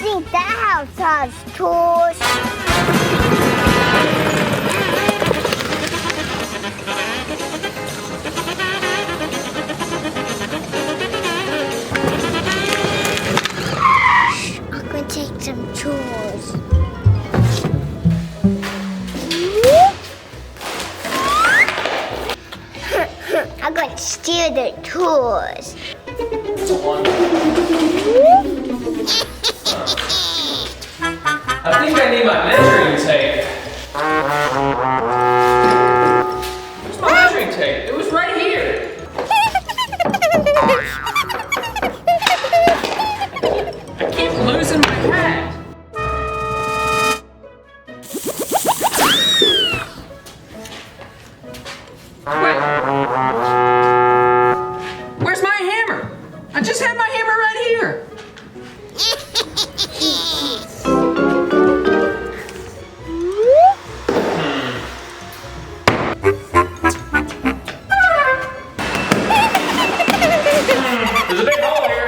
think that house has tools. I'm gonna take some tools. I'm going to steal the tools. I think I need my measuring tape. Where's my measuring tape? It was right here. I keep losing my hat. Wait. Where's my hammer? I just had my hammer right here. There's a big hole here.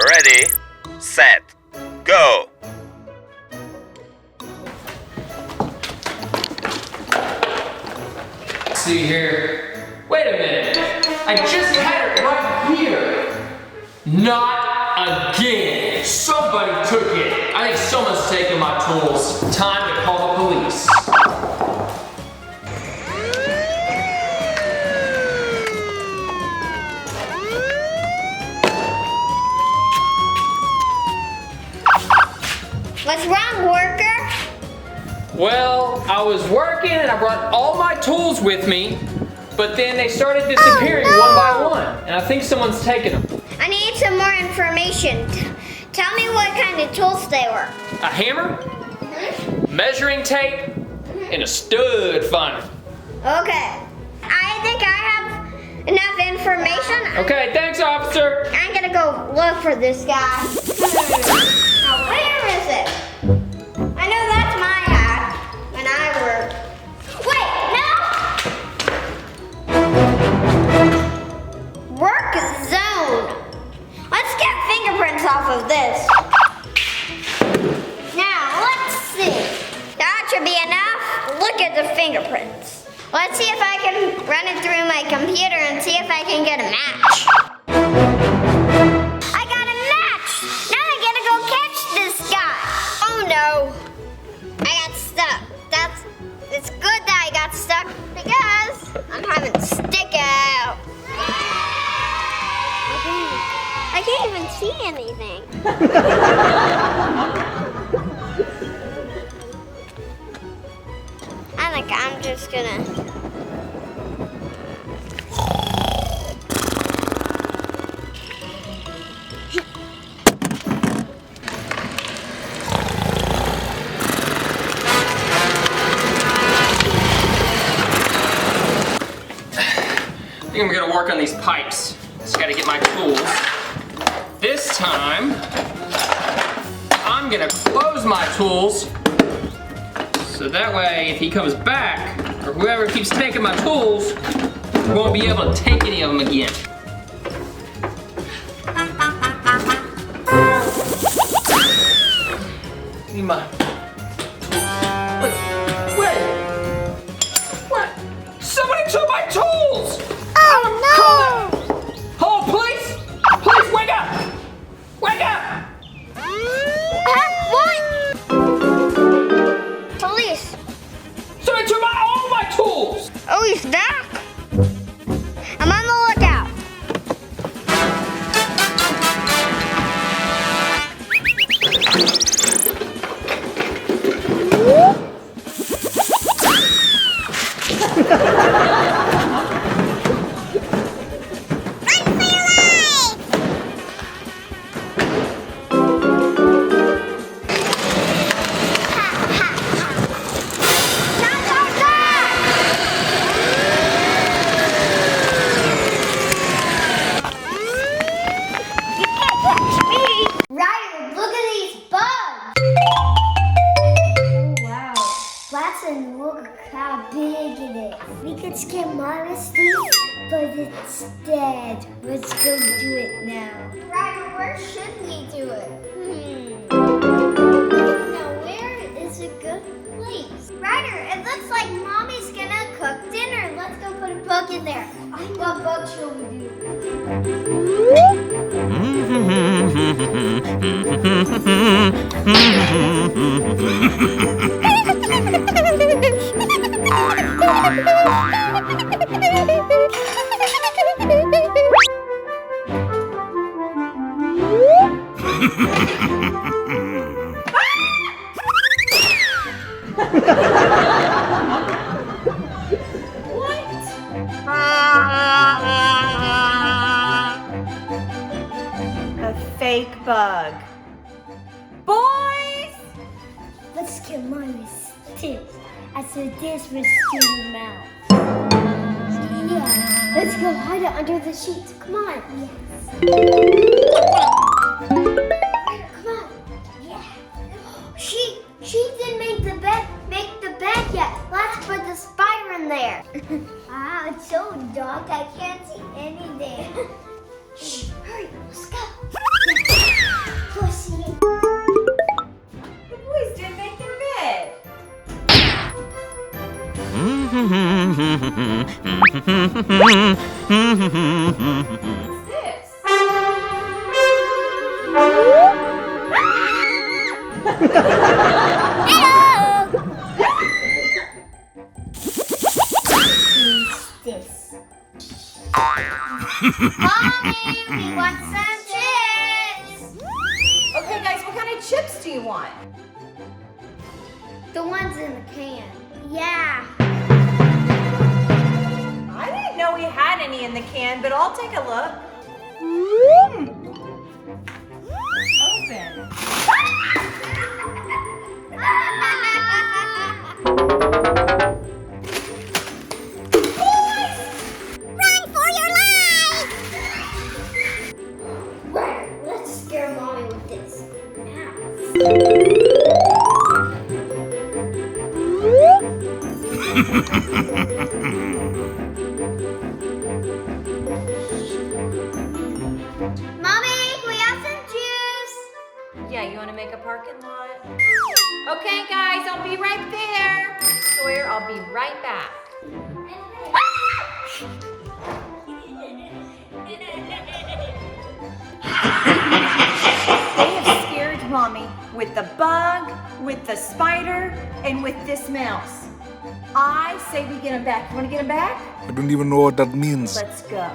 Ready, set, go. See here. Wait a minute. I just had it right here. Not again. Somebody took it. I think someone's taking my tools. Time to call the police. What's wrong, worker? Well, I was working and I brought all my tools with me, but then they started disappearing one by one, and I think someone's taken them. I need some more information. Tell me what kind of tools they were. A hammer, measuring tape, and a stud finder. Okay. I think I have enough information. Okay, thanks, officer. I'm gonna go look for this guy. Now, where is it? I know that's my hat when I work. Wait, no! Work zone. Let's get fingerprints off of this. Now, let's see. That should be enough. Look at the fingerprints. Let's see if I can run it through my computer and see if I can get a match. I got a match! Now I gotta go catch this guy. Oh no. I got stuck. It's good that I got stuck because I'm having stick out. I can't even see anything. I think I'm just gonna. I think I'm gonna work on these pipes. Just gotta get my tools. This time, I'm gonna close my tools so that way if he comes back, or whoever keeps taking my tools, won't be able to take any of them again. Need my Wait! What? Somebody took my tools! Oh no! Hello, police! Police, wake up! Wake up! What? Police. Somebody took all my tools! Oh, he's back. I'm on the lookout. Look how big it is. We could scare Mama Steve, but it's dead. Let's go do it now. Ryder, where should we do it? Now, where is a good place? Ryder, it looks like Mommy's gonna cook dinner. Let's go put a bug in there. What bug should we do? Fake bug. Boys! Let's get Mommy's tips. I said this was Steve's mouth. Yeah, let's go hide it under the sheets. Come on. Yes. Come on. Yeah. She didn't make the bed yet. Let's put the spider in there. Wow, it's so dark. I can't see anything. Shh, hurry, let's go. Pussy. The boys didn't make their bed. What's this? This. Mommy, we want some chips. Okay, guys, what kind of chips do you want? The ones in the can. Yeah. I didn't know we had any in the can, but I'll take a look. Open. Run for your life! Right, let's scare Mommy with this. Mommy, we have some juice. Yeah, you want to make a parking lot? Okay, guys, I'll be right there. Sawyer, I'll be right back. They have scared Mommy with the bug, with the spider, and with this mouse. I say we get him back. You want to get him back? I don't even know what that means. Let's go.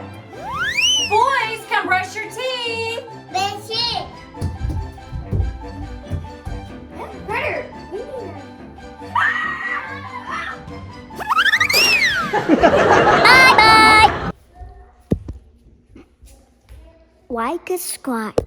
Boys, come brush your teeth. That's it. Ryder, we need Bye-bye. Like a squat.